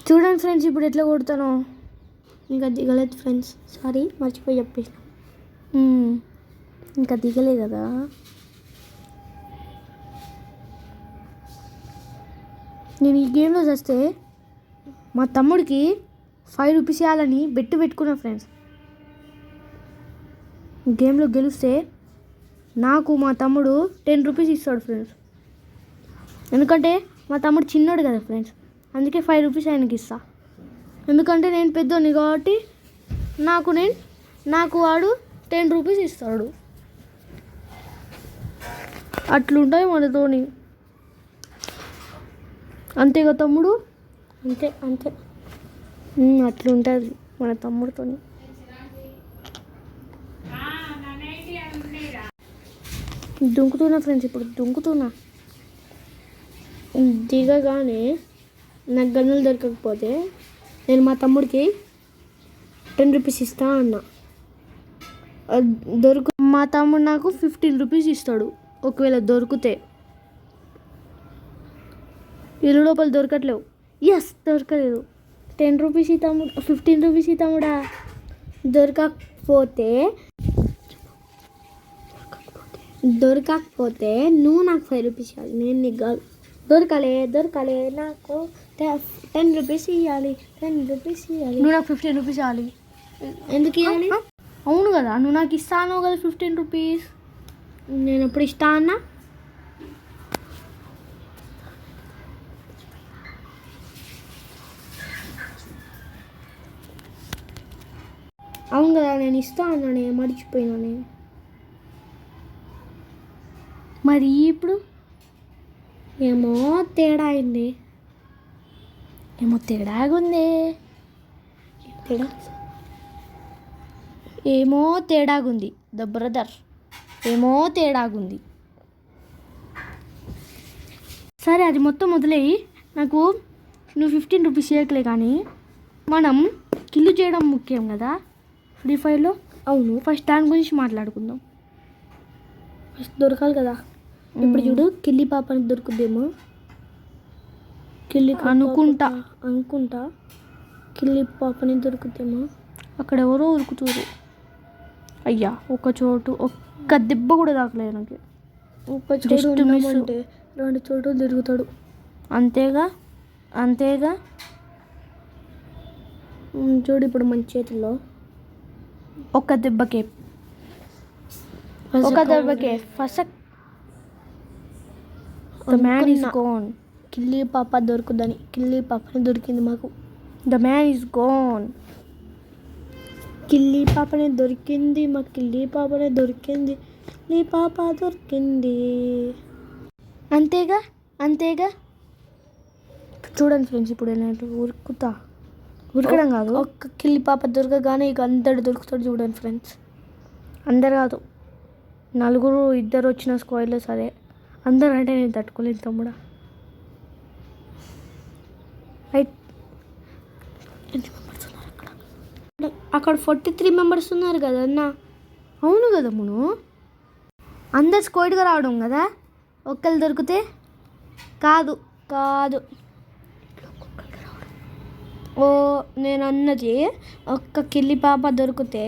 చూడండి ఫ్రెండ్స్ ఇప్పుడు ఎట్లా కొడతాను. ఇంకా దిగలేదు ఫ్రెండ్స్, సారీ మర్చిపోయి చెప్పేసిన. ఇంకా దిగలే కదా. నేను ఈ గేమ్లో చేస్తే మా తమ్ముడికి 5 రూపీస్ ఇవ్వాలని పెట్టుకున్నా ఫ్రెండ్స్. గేమ్లో గెలిస్తే నాకు మా తమ్ముడు 10 రూపీస్ ఇస్తాడు ఫ్రెండ్స్. ఎందుకంటే మా తమ్ముడు చిన్నోడు కదా ఫ్రెండ్స్, అందుకే 5 రూపీస్ ఆయనకి ఇస్తా. ఎందుకంటే నేను పెద్దోని కాబట్టి నాకు వాడు 10 రూపీస్ ఇస్తాడు. అట్లుంటాయి మనతోని. అంతేగా తమ్ముడు? అంతే అట్లుంటుంది మన తమ్ముడితో. దుంకుతున్నా ఫ్రెండ్స్, ఇప్పుడు దుంకుతున్నా. దిగగానే నాకు గన్నులు దొరకకపోతే నేను మా తమ్ముడికి 10 రూపీస్ ఇస్తా అన్న. మా తమ్ముడు నాకు 15 రూపీస్ ఇస్తాడు ఒకవేళ దొరికితే. ఇల్లు లోపల దొరకట్లేవు. దొరకలేదు. 10 రూపీస్ ఈ తమ్ముడు, 15 రూపీస్ ఈ తమ్ముడా. దొరకకపోతే నువ్వు నాకు 5 రూపీస్ ఇవ్వాలి, నేను నీకు కాదు. దొరకాలి నాకు 10 రూపీస్ ఇవ్వాలి. నువ్వు నాకు 15 రూపీస్ ఇవ్వాలి. ఎందుకు ఇవ్వాలి? అవును కదా, నువ్వు నాకు ఇస్తాను కదా 15 రూపీస్. నేను ఎప్పుడు ఇస్తా అన్నా? అవును కదా, నేను ఇస్తా అన్నానే, మర్చిపోయినానే. మరి ఇప్పుడు ఏమో తేడా అయింది. ఏమో తేడాగుంది ద బ్రదర్. సరే అది మొత్తం వదిలేయి. నాకు నువ్వు 15 రూపీస్ ఇవ్వకలే, కానీ మనం కిల్లు చేయడం ముఖ్యం కదా ఫ్రీ ఫైర్లో. అవును, ఫస్ట్ దాని గురించి మాట్లాడుకుందాం. ఫస్ట్ దొరకాలి కదా. ఇప్పుడు చూడు, కిల్లి పాపని దొరుకుద్దేమో. అనుకుంటా కిల్లి పాపని దొరుకుద్దేమో. అక్కడ ఎవరో ఉరుకుతారు. అయ్యా, ఒక్క దెబ్బ కూడా తాకలేదు నాకు. ఒక్క చోటు అంటే 2 చోట్లు తిరుగుతాడు. అంతేగా. చూడు ఇప్పుడు మన చేతుల్లో ఒక్క దెబ్బకే ఫసక్. The man is gone. కిల్లి పాప దొరుకుద్దని, కిల్లి పాపని దొరికింది మాకు. The man is gone. కిల్లి పాపనే దొరికింది మాకు. కిల్లి పాపనే దొరికింది. నీ పాప దొరికింది. అంతేగా. చూడండి ఫ్రెండ్స్, ఇప్పుడు నేను ఉరకడం కాదు, ఒక్క కిల్లి పాప దొరకగానే ఇక అందరు దొరుకుతాడు. చూడండి ఫ్రెండ్స్, అందరు కాదు, 4 2 వచ్చిన స్క్వాడ్లో. సరే, అందరూ అంటే నేను తట్టుకోలేదు తమ్ముడా. అక్కడ 43 మెంబర్స్ ఉన్నారు కదా అన్న. అవును కదా మును, అందరు స్క్వాడ్గా రావడం కదా. ఒక్కరు దొరికితే కాదు. ఓ నేను అన్నది, ఒక్క కిల్లి పాప దొరికితే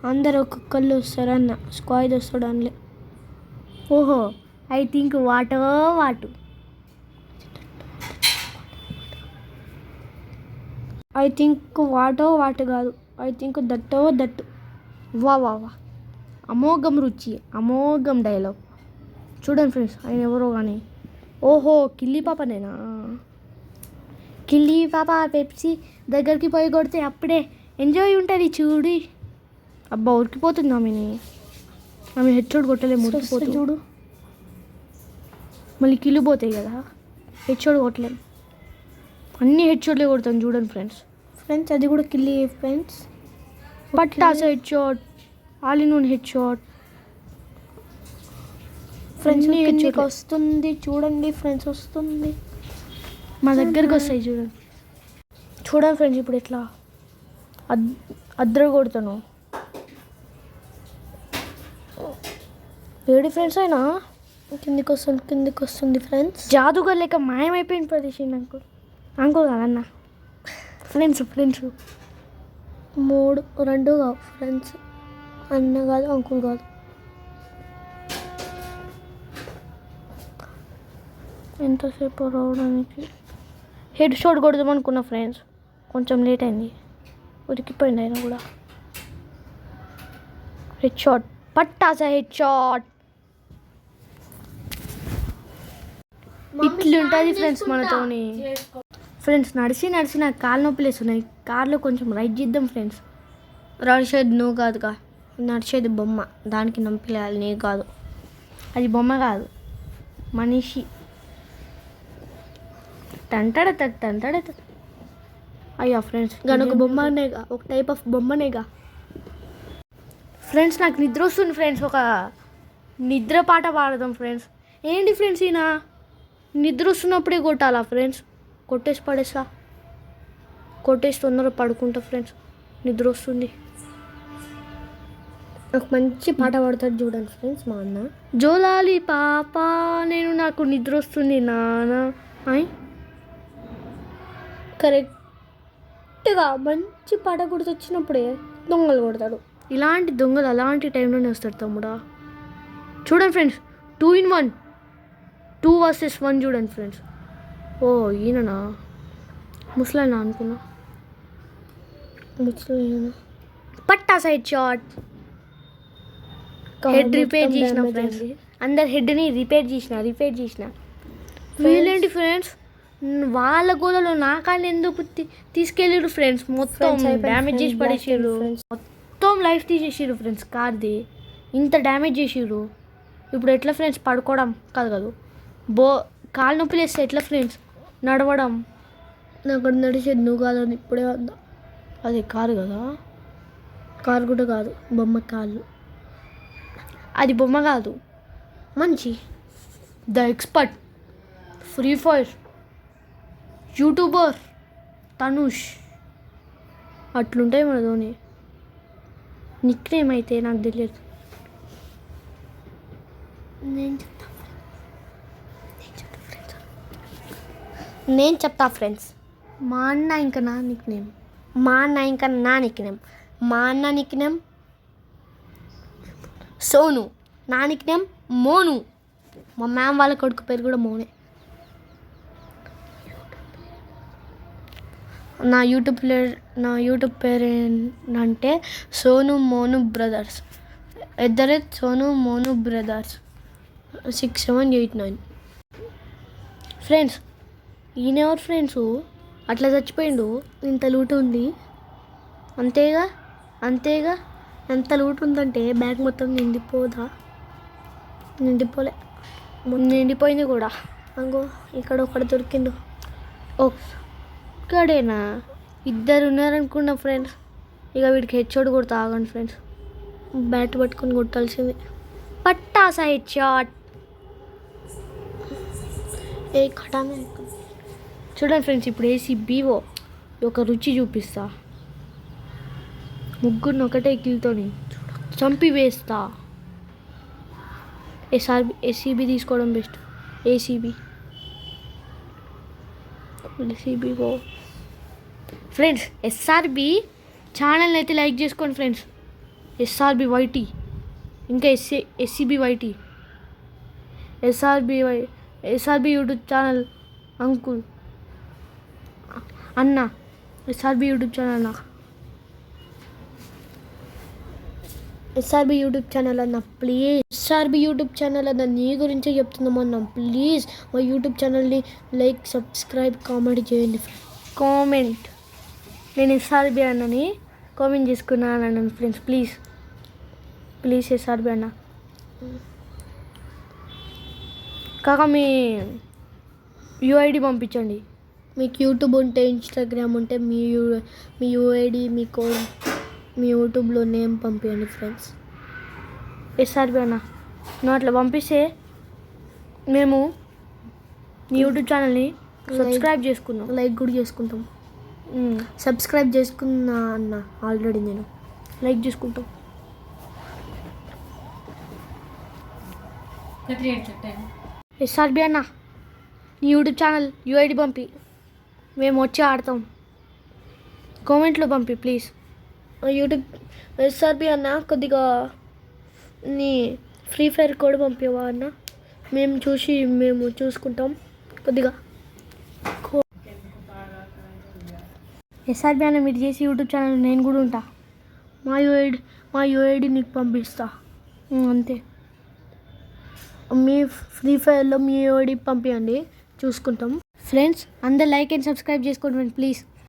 అందరు ఒక్కొక్కళ్ళు వస్తారన్న, స్క్వాడ్ వస్తాడు అనలే. ఓహో, ఐ థింక్ వాటు కాదు, ఐ థింక్ దట్టు. వా అమోఘం రుచి, అమోఘం డైలాగ్. చూడండి ఫ్రెండ్స్, ఆయన ఎవరో కానీ. ఓహో, కిల్లి పాపనేనా? కిల్లి పాప పెప్సీ దగ్గరికి పోయి కొడితే అప్పుడే ఎంజాయ్ ఉంటుంది చూడు. అబ్బా, ఉరికిపోతుంది ఆమె హెడ్షాట్ కొట్టలేము, ఉరికిపోతుంది చూడు. మళ్ళీ కిల్లు పోతాయి కదా, హెడ్షాట్ కొట్టలేము. అన్ని హెడ్షాట్లే కొడతాను చూడండి ఫ్రెండ్స్. అది కూడా కిల్లి ఫ్రెండ్స్. పట్టాస headshot, all in one headshot friends. కిందికి వస్తుంది చూడండి ఫ్రెండ్స్, వస్తుంది మా దగ్గరికి వస్తాయి చూడండి ఫ్రెండ్స్. ఇప్పుడు ఎట్లా అద్దరు కొడతాను. వేడి ఫ్రెండ్స్ అయినా కిందికి వస్తుంది ఫ్రెండ్స్. జాదుగా లేక మాయమైపోయిన ప్రదేశం నాకు కదన్నా. ఫ్రెండ్స్ 2 కావు ఫ్రెండ్స్, అన్న కాదు అంకుల్ కాదు. ఎంతసేపు రావడానికి హెడ్ షాట్ కొడదాం అనుకున్నా ఫ్రెండ్స్, కొంచెం లేట్ అయింది, ఉరికిపోయింది ఆయన కూడా. హెడ్ షాట్ పట్టాసా, హెడ్ షాట్. ఇట్లుంటుంది ఫ్రెండ్స్ మనతోని. ఫ్రెండ్స్ నడిచి నాకు కాలు నొప్పులు వేస్తున్నాయి. కార్లో కొంచెం రైట్ చేద్దాం ఫ్రెండ్స్. నడిచేది నువ్వు కాదుగా, నడిచేది బొమ్మ, దానికి నొప్పిలేయాలి, నీకు కాదు. అది బొమ్మ కాదు, మనిషి. తంటాడ అయ్యా ఫ్రెండ్స్, గనొక బొమ్మనేగా, ఒక టైప్ ఆఫ్ బొమ్మనేగా. ఫ్రెండ్స్ నాకు నిద్ర వస్తుంది ఫ్రెండ్స్, ఒక నిద్ర పాట పాడదాం ఫ్రెండ్స్. ఏంటి ఫ్రెండ్స్ ఈయన నిద్ర వస్తున్నప్పుడే కొట్టాలా ఫ్రెండ్స్? కొట్టేసి తొందరగా పడుకుంటా ఫ్రెండ్స్, నిద్ర వస్తుంది. ఒక మంచి పాట పాడతాడు చూడండి ఫ్రెండ్స్ మా అన్న. జోలాలి పాప నాకు నిద్ర వస్తుంది నాన్న. కరెక్ట్గా మంచి పాట గుర్తొచ్చినప్పుడే దొంగలు కొడతాడు. ఇలాంటి దొంగలు అలాంటి టైంలోనే వస్తాడు తమ్ముడా. చూడండి ఫ్రెండ్స్, 2 in 1, 2 vs 1 చూడండి ఫ్రెండ్స్. ఓ ఈయననా, ముసలాయన అనుకున్నా. ముసలాయన పట్టా సైడ్ షాట్. హెడ్ రిపేర్ చేసిన ఫ్రెండ్స్, అందరు హెడ్ని రిపేర్ చేసిన. వీళ్ళేంటి ఫ్రెండ్స్, వాళ్ళ గోలలో నా కాళ్ళు ఎందుకు తీసుకెళ్ళారు ఫ్రెండ్స్? మొత్తం డ్యామేజ్ చేసి పడేసారు, మొత్తం లైఫ్ తీసేసారు ఫ్రెండ్స్. కార్ది ఇంత డ్యామేజ్ చేసారు. ఇప్పుడు ఎట్లా ఫ్రెండ్స్ పడుకోవడం కాదు, కాలు నొప్పి లేస్తే ఎట్లా ఫ్రెండ్స్ నడవడం? నాకు నడిచేది నువ్వు కాదని ఇప్పుడే వద్దా. అది కారు కదా, కారు కూడా కాదు, బొమ్మ కాళ్ళు. అది బొమ్మ కాదు, మంచి the expert free fire YouTuber Tanush. అట్లుంటాయి మనతోని. నిక్ నేమ్ అయితే నాకు తెలియదు. నేను చెప్తా ఫ్రెండ్స్. మా అన్న ఇంకా నా నిక్ నేమ్, మా అన్న నిక్ నేమ్ సోను, నా నిక్ నేమ్ మోను. మా మ్యామ్ వాళ్ళ కొడుకు పేరు కూడా మోనే. నా యూట్యూబ్ పేరు ఏంటంటే Sonu Monu brothers, Sonu Monu brothers 6789. Friends ఈయన ఎవరు ఫ్రెండ్స్? అట్లా చచ్చిపోయిండు, ఇంత లూటు ఉంది. అంతేగా ఎంత లూటు ఉందంటే బ్యాగ్ మొత్తం నిండిపోదా? నిండిపోయింది కూడా. అంగో ఇక్కడ ఒకటి దొరికిండు. ఒక్కడేనా? 2 ఉన్నారనుకున్నా ఫ్రెండ్స్. ఇక వీడికి హెడ్షాట్ కొడతా, ఆగండి ఫ్రెండ్స్. బ్యాట్ పట్టుకొని కొట్టాల్సింది. పట్టాసా హెడ్షాట్. చూడండి ఫ్రెండ్స్, ఇప్పుడు ACBO ఒక రుచి చూపిస్తా. ముగ్గురిని ఒకటే కిల్తోని చంపి వేస్తా. SCB తీసుకోవడం బెస్ట్. ACB friends. SRB ఛానల్ని అయితే లైక్ చేసుకోండి ఫ్రెండ్స్. SRB YT, ఇంకా SCB YT, SRB YouTube channel uncle అన్న. SRB యూట్యూబ్ ఛానల్ అన్న, SRB యూట్యూబ్ ఛానల్ అన్న ప్లీజ్. SRB యూట్యూబ్ ఛానల్ అన్న నీ గురించే చెప్తున్నామన్నా ప్లీజ్. మా యూట్యూబ్ ఛానల్ని లైక్, సబ్స్క్రైబ్, కామెంట్ చేయండి. కామెంట్ నేను SRB అన్నని కామెంట్ చేసుకున్నాను అన్న ఫ్రెండ్స్. ప్లీజ్ SRB అన్న. కాక మీ UID పంపించండి. మీకు యూట్యూబ్ ఉంటే, ఇన్స్టాగ్రామ్ ఉంటే మీ UID, మీ కోడ్, మీ యూట్యూబ్లో నేమ్ పంపించండి ఫ్రెండ్స్. SRB అన్న నువ్వు అట్లా పంపిస్తే మేము మీ యూట్యూబ్ ఛానల్ని సబ్స్క్రైబ్ చేసుకున్నాం, లైక్ కూడా చేసుకుంటాం. సబ్స్క్రైబ్ చేసుకున్నా అన్న ఆల్రెడీ, నేను లైక్ చేసుకుంటాం. SRB అన్న నీ యూట్యూబ్ ఛానల్ UID పంపి, మేము వచ్చి ఆడతాం. కామెంట్లో పంపి ప్లీజ్. యూట్యూబ్ ఎస్ఆర్బి అన్న కొద్దిగా నీ ఫ్రీ ఫైర్ కోడ్ పంపివా అన్న, మేము చూసుకుంటాం కొద్దిగా. ఎస్ఆర్బి అన్న మీరు చేసి యూట్యూబ్ ఛానల్ నేను కూడా ఉంటా. మా యూఐడి నీకు పంపిస్తా. అంతే. మీ ఫ్రీ ఫైర్లో మీ యూఐడి పంపించండి, చూసుకుంటాం. ఫ్రెండ్స్ అందరు లైక్ అండ్ సబ్స్క్రైబ్ చేసుకోండి ప్లీజ్.